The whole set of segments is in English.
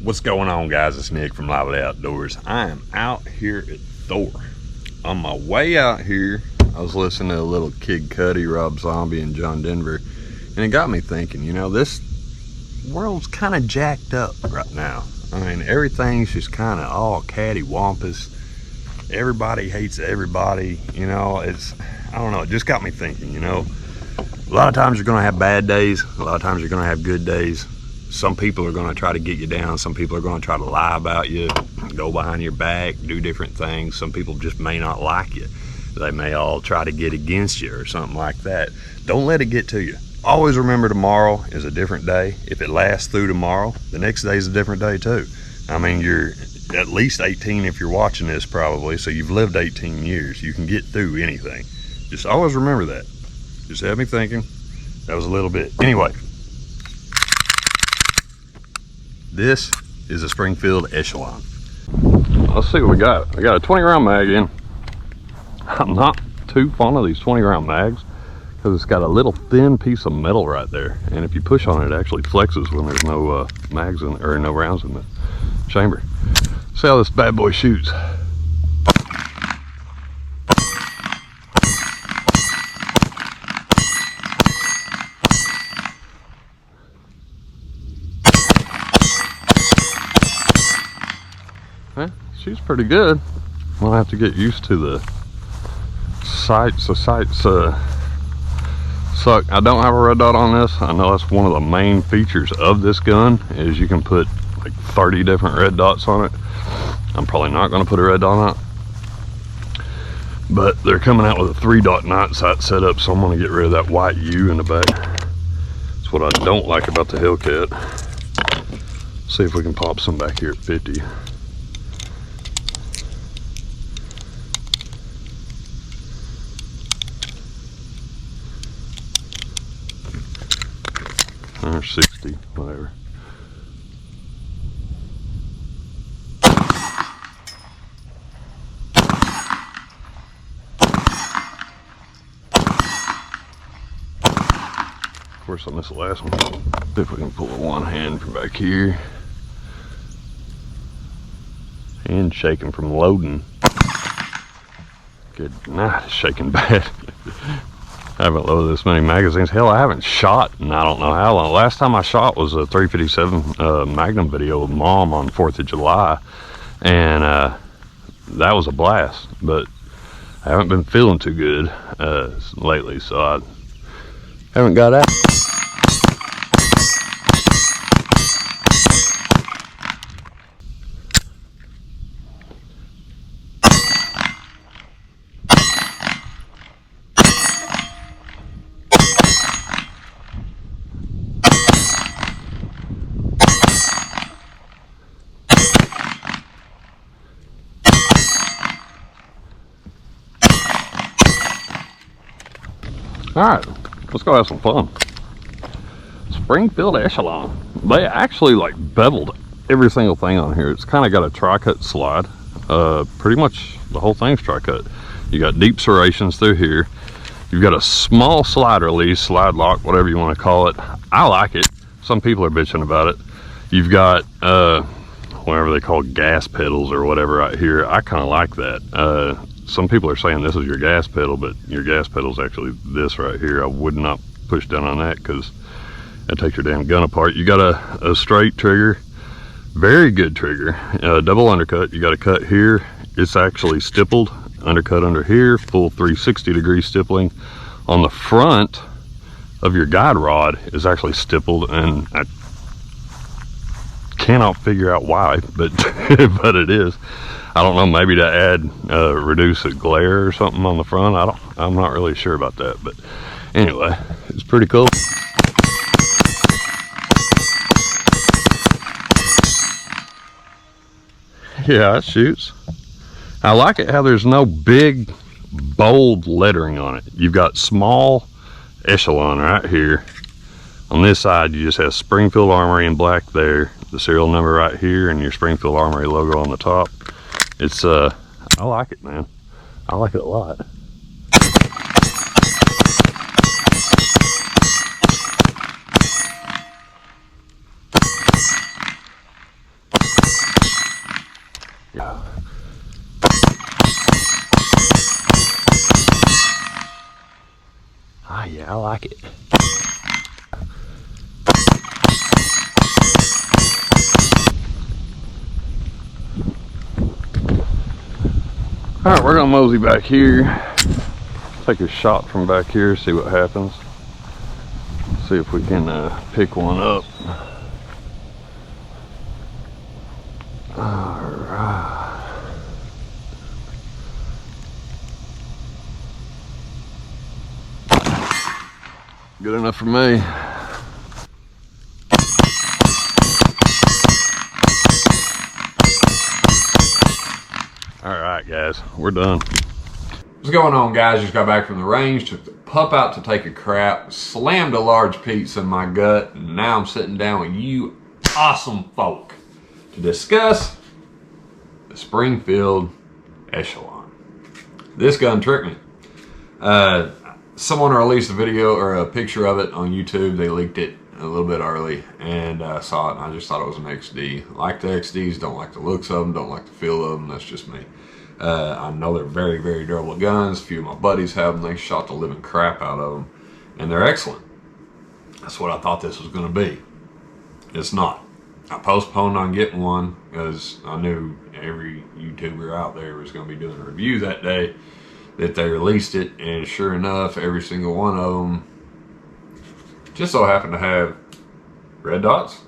What's going on, guys? It's Nick from Lively Outdoors. I am out here at Thor. On my way out here, I was listening to a little Kid Cudi, Rob Zombie, and John Denver, and it got me thinking, you know, this world's kind of jacked up right now. I mean, everything's just kind of all cattywampus. Everybody hates everybody, you know. I don't know, it just got me thinking, you know. A lot of times you're gonna have bad days, a lot of times you're gonna have good days. Some people are gonna try to get you down, some people are gonna try to lie about you, go behind your back, do different things. Some people just may not like you. They may all try to get against you or something like that. Don't let it get to you. Always remember tomorrow is a different day. If it lasts through tomorrow, the next day is a different day too. I mean, you're at least 18 if you're watching this probably, so you've lived 18 years. You can get through anything. Just always remember that. Just had me thinking. That was a little bit. Anyway, this is a Springfield Echelon. Let's see what we got. I got a 20 round mag in. I'm not too fond of these 20 round mags because it's got a little thin piece of metal right there, and if you push on it, it actually flexes when there's no mags in, or no rounds in the chamber. See how this bad boy shoots. Shoots pretty good. I'll have to get used to the sights. The sights suck. I don't have a red dot on this. I know that's one of the main features of this gun, is you can put like 30 different red dots on it. I'm probably not going to put a red dot on it, but they're coming out with a 3-dot night sight setup, so I'm going to get rid of that white U in the back. That's what I don't like about the Hellcat. See if we can pop some back here at 50. Or 60, whatever. Of course, I missed the last one. See if we can pull it one hand from back here. And shaking from loading. Good night, it's shaking bad. I haven't loaded this many magazines. Hell, I haven't shot in I don't know how long. Last time I shot was a 357 Magnum video with Mom on 4th of July. And that was a blast. But I haven't been feeling too good lately, so I haven't got out. Alright, let's go have some fun. Springfield Echelon. They actually like beveled every single thing on here. It's kind of got a tri-cut slide. Pretty much the whole thing's tri-cut. You got deep serrations through here. You've got a small slide release, slide lock, whatever you want to call it. I like it. Some people are bitching about it. You've got whatever they call gas pedals or whatever right here. I kind of like that. Some people are saying this is your gas pedal, but your gas pedal is actually this right here. I would not push down on that because that takes your damn gun apart. You got a straight trigger, very good trigger, double undercut. You got a cut here. It's actually stippled, undercut under here, full 360 degree stippling. On the front of your guide rod is actually stippled, and I cannot figure out why, but but it is. I don't know, maybe to add reduce the glare or something on the front. I'm not really sure about that, but anyway, it's pretty cool. Yeah, it shoots. I like it how there's no big bold lettering on it. You've got small Echelon right here. On this side, you just have Springfield Armory in black there, the serial number right here, and your Springfield Armory logo on the top. It's I like it, man. I like it a lot. Yeah. Ah, yeah, I like it. All right, we're gonna mosey back here. Take a shot from back here, see what happens. See if we can pick one up. All right. Good enough for me. All right, guys, we're done. What's going on, guys? Just got back from the range, took the pup out to take a crap, slammed a large pizza in my gut, and now I'm sitting down with you awesome folk to discuss the Springfield Echelon. This gun tricked me. Someone released a video or a picture of it on YouTube. They leaked it a little bit early, and I saw it, and I just thought it was an XD. Like the XDs, don't like the looks of them, don't like the feel of them. That's just me. I know they're very, very durable guns. A few of my buddies have them. They shot the living crap out of them, and they're excellent. That's what I thought this was going to be. It's not. I postponed on getting one because I knew every YouTuber out there was going to be doing a review that day that they released it, and sure enough, every single one of them just so happened to have red dots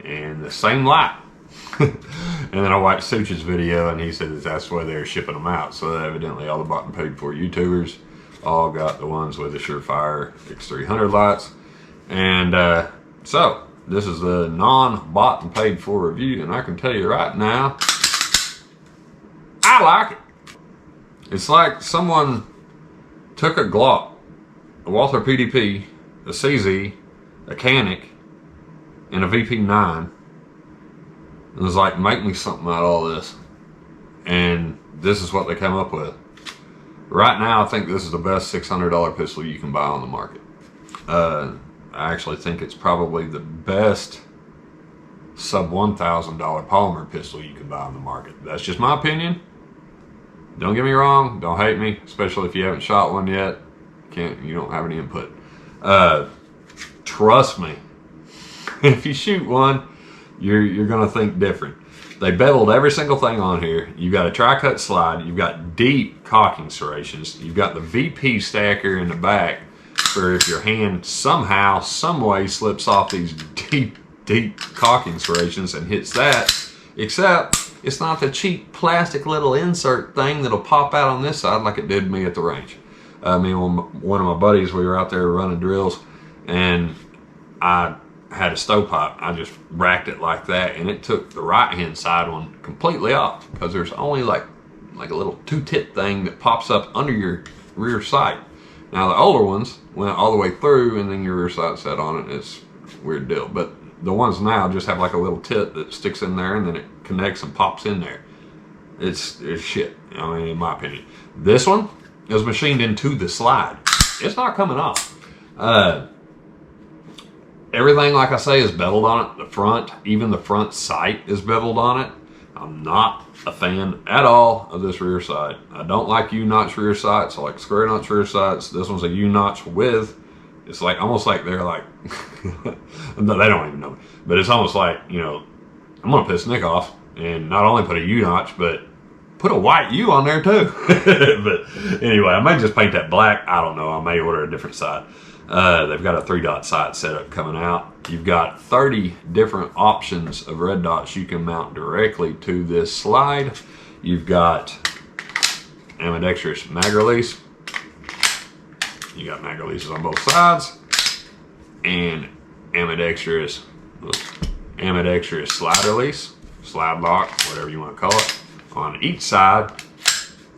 and the same light. And then I watched Such's video, and he said that that's why they're shipping them out. So evidently all the bought and paid for YouTubers all got the ones with the Surefire X300 lights. And so this is the non-bought and paid for review, and I can tell you right now, I like it. It's like someone took a Glock, a Walther PDP, a CZ, a Canic, and a VP9, and was like, make me something out of all this. And this is what they come up with. Right now, I think this is the best $600 pistol you can buy on the market. I actually think it's probably the best sub $1,000 polymer pistol you can buy on the market. That's just my opinion. Don't get me wrong, don't hate me, especially if you haven't shot one yet. You don't have any input. Trust me, if you shoot one, you're gonna think different. They beveled every single thing on here. You've got a tri-cut slide, you've got deep cocking serrations, you've got the VP stacker in the back for if your hand somehow, some way slips off these deep cocking serrations and hits that, except it's not the cheap plastic little insert thing that'll pop out on this side like it did me at the range. I mean, one of my buddies, we were out there running drills, and I had a stovepipe. I just racked it like that, and it took the right-hand side one completely off because there's only like a little two-tip thing that pops up under your rear sight. Now, the older ones went all the way through, and then your rear sight set on it. It's a weird deal. But the ones now just have like a little tip that sticks in there, and then it connects and pops in there. It's shit, I mean, in my opinion. This one is machined into the slide. It's not coming off. Everything, like I say, is beveled on it. The front, even the front sight is beveled on it. I'm not a fan at all of this rear sight. I don't like U-notch rear sights. I like square notch rear sights. This one's a U-notch with, it's like almost like they're like, no, they don't even know me. But it's almost like, you know, I'm gonna piss Nick off and not only put a U-notch, but put a white U on there too. But anyway, I may just paint that black. I don't know. I may order a different sight. They've got a 3-dot sight setup coming out. You've got 30 different options of red dots you can mount directly to this slide. You've got ambidextrous mag release. You got mag releases on both sides, and ambidextrous slide release, slide lock, whatever you want to call it, on each side.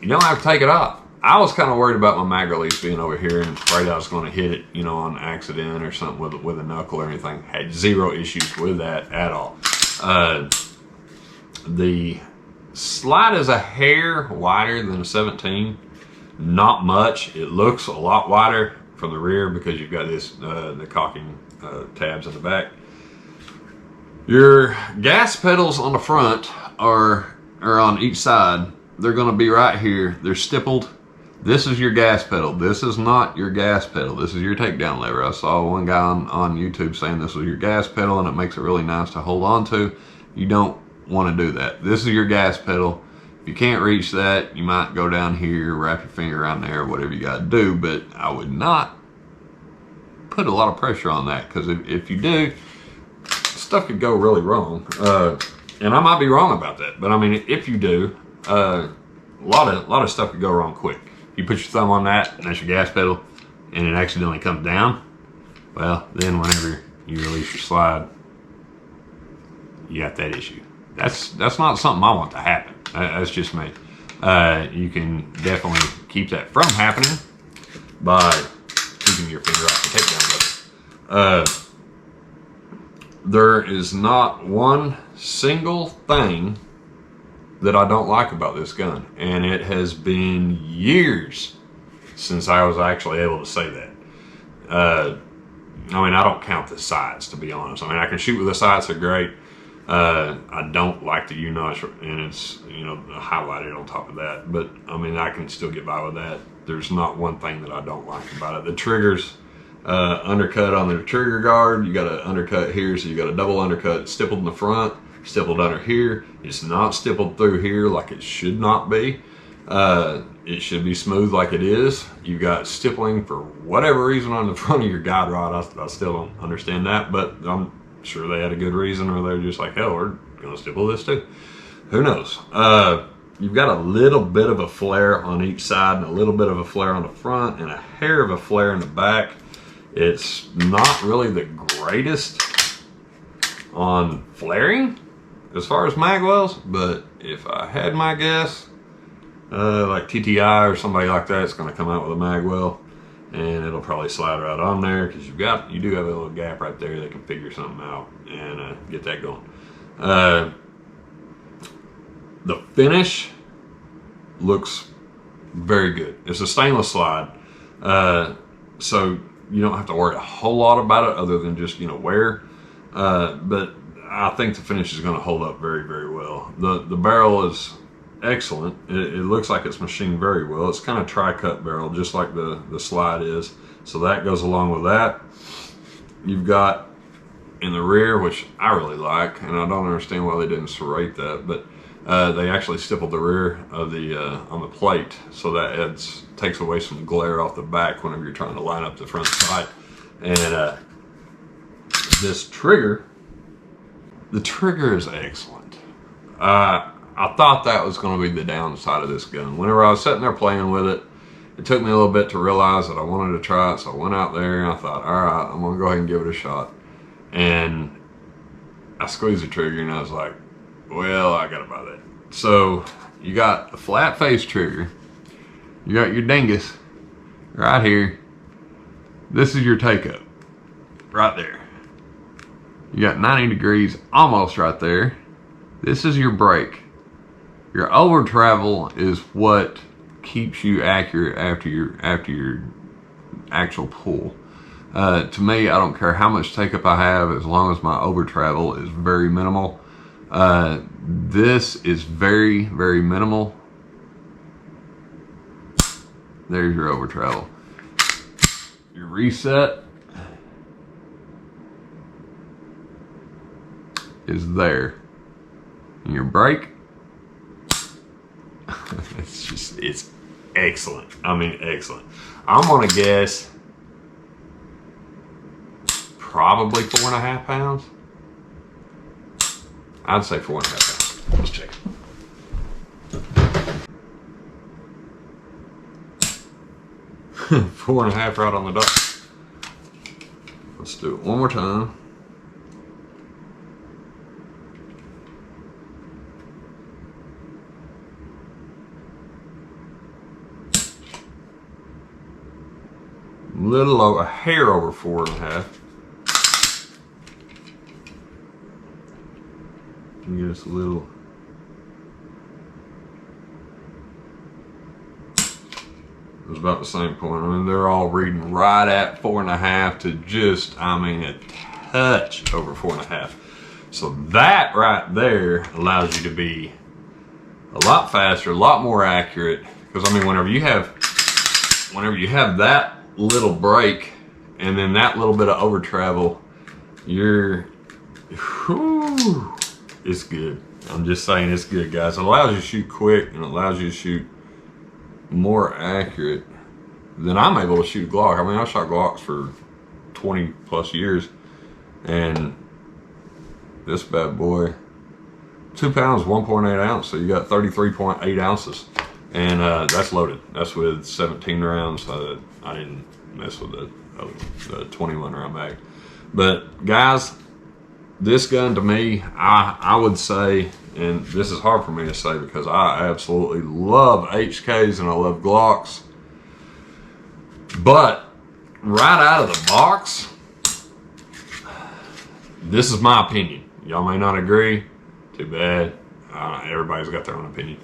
You don't have to take it off. I was kind of worried about my mag release being over here and afraid I was going to hit it, you know, on accident or something with a knuckle or anything. Had zero issues with that at all. The slide is a hair wider than a 17. Not much. It looks a lot wider from the rear because you've got this the cocking tabs in the back. Your gas pedals on the front are or on each side, they're going to be right here. They're stippled. This is your gas pedal. This is not your gas pedal. This is your takedown lever. I saw one guy on YouTube saying this was your gas pedal and it makes it really nice to hold on to. You don't want to do that. This is your gas pedal. If you can't reach that, you might go down here, wrap your finger around there, whatever you got to do, but I would not put a lot of pressure on that, because if you do, stuff could go really wrong. And I might be wrong about that, but I mean, if you do, a lot of stuff could go wrong quick. You put your thumb on that, and that's your gas pedal, and it accidentally comes down, well, then whenever you release your slide, you got that issue. That's not something I want to happen. That's just me. You can definitely keep that from happening by keeping your finger off the takedown button. There is not one single thing that I don't like about this gun, and it has been years since I was actually able to say that. I mean, I don't count the sights, to be honest. I mean, I can shoot with the sights, they're great. I don't like the U-notch, and it's, highlighted on top of that, but I mean, I can still get by with that. There's not one thing that I don't like about it. The triggers, undercut on the trigger guard. You got an undercut here, so you got a double undercut stippled in the front, stippled under here. It's not stippled through here like it should not be. It should be smooth like it is. You got stippling for whatever reason on the front of your guide rod. I still don't understand that, but I'm sure they had a good reason, or they're just like, hell, we're gonna stipple this too. Who knows? You've got a little bit of a flare on each side and a little bit of a flare on the front and a hair of a flare in the back. It's not really the greatest on flaring as far as magwells, but if I had my guess, like TTI or somebody like that, it's going to come out with a magwell, and it'll probably slide right on there, because you do have a little gap right there that can figure something out and get that going. The finish looks very good. It's a stainless slide, so you don't have to worry a whole lot about it other than just wear. But I think the finish is going to hold up very, very well. The barrel is excellent. It looks like it's machined very well. It's kind of tri-cut barrel, just like the slide is. So that goes along with that. You've got in the rear, which I really like, and I don't understand why they didn't serrate that, but they actually stippled the rear of the on the plate, so that takes away some glare off the back whenever you're trying to line up the front sight. And this trigger, the trigger is excellent. I thought that was going to be the downside of this gun. Whenever I was sitting there playing with it, it took me a little bit to realize that I wanted to try it, so I went out there and I thought, all right, I'm going to go ahead and give it a shot. And I squeezed the trigger and I was like, well, I gotta buy that. So you got a flat face trigger, you got your dingus right here. This is your take up right there. You got 90 degrees almost right there. This is your brake. Your over travel is what keeps you accurate after your actual pull. To me, I don't care how much take up I have, as long as my over travel is very minimal. This is very, very minimal. There's your over travel. Your reset is there. And your brake, it's excellent. I mean, excellent. I'm gonna guess probably 4.5 pounds. I'd say 4.5 pounds. Let's check it. Four and a half right on the dot. Let's do it one more time. Little over, a hair over 4.5. Get us a little. It was about the same point. I mean, they're all reading right at 4.5 to just, I mean, a touch over 4.5. So that right there allows you to be a lot faster, a lot more accurate. Because I mean, whenever you have that little break and then that little bit of over travel, it's good. I'm just saying it's good, guys. It allows you to shoot quick and it allows you to shoot more accurate than I'm able to shoot a Glock. I mean, I shot Glocks for 20 plus years, and this bad boy, 2 pounds, 1.8 ounce. So you got 33.8 ounces, and that's loaded. That's with 17 rounds. I didn't mess with the 21 round mag. But guys, this gun to me, I would say, and this is hard for me to say because I absolutely love HKs and I love Glocks, but right out of the box, this is my opinion. Y'all may not agree. Too bad. Everybody's got their own opinion.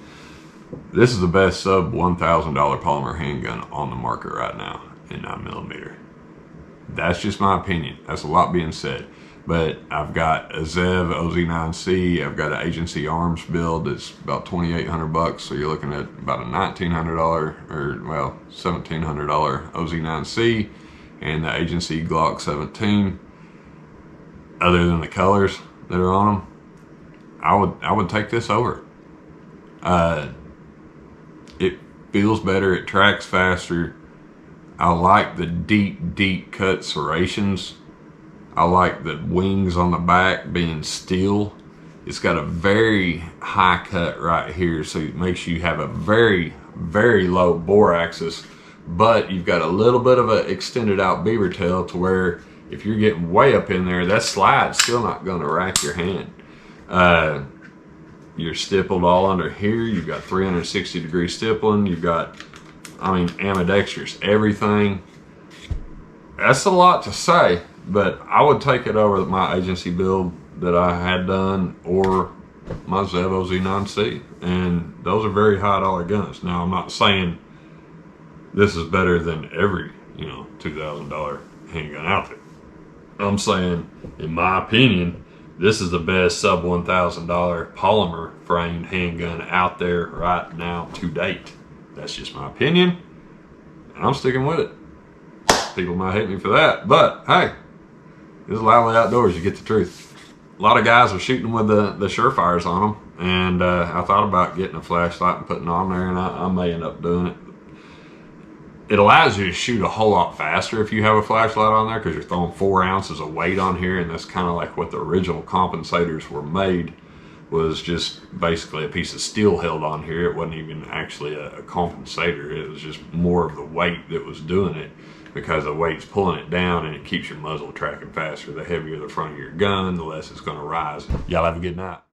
This is the best sub $1,000 polymer handgun on the market right now in 9mm. That's just my opinion. That's a lot being said. But I've got a Zev OZ9C. I've got an Agency Arms build that's about $2,800. So you're looking at about a $1,900 or well, $1,700 OZ9C and the Agency Glock 17. Other than the colors that are on them, I would take this over. It feels better. It tracks faster. I like the deep cut serrations. I like the wings on the back being steel. It's got a very high cut right here, so it makes you have a very low bore axis, but you've got a little bit of an extended out beaver tail to where if you're getting way up in there, that slide's still not going to rack your hand. You're stippled all under here. You've got 360-degree stippling. You've got, I mean, ambidextrous, everything. That's a lot to say, but I would take it over my Agency build that I had done or my Zev OZ9C, and those are very high dollar guns. Now, I'm not saying this is better than every, $2,000 handgun out there. I'm saying, in my opinion, this is the best sub $1,000 polymer framed handgun out there right now to date. That's just my opinion, and I'm sticking with it. People might hate me for that, but hey, this is Lively Outdoors. You get the truth. A lot of guys are shooting with the Surefires on them, and I thought about getting a flashlight and putting it on there, and I may end up doing it. It allows you to shoot a whole lot faster if you have a flashlight on there, because you're throwing 4 ounces of weight on here, and that's kind of like what the original compensators were made, was just basically a piece of steel held on here. It wasn't even actually a compensator. It was just more of the weight that was doing it, because the weight's pulling it down and it keeps your muzzle tracking faster. The heavier the front of your gun, the less it's going to rise. Y'all have a good night.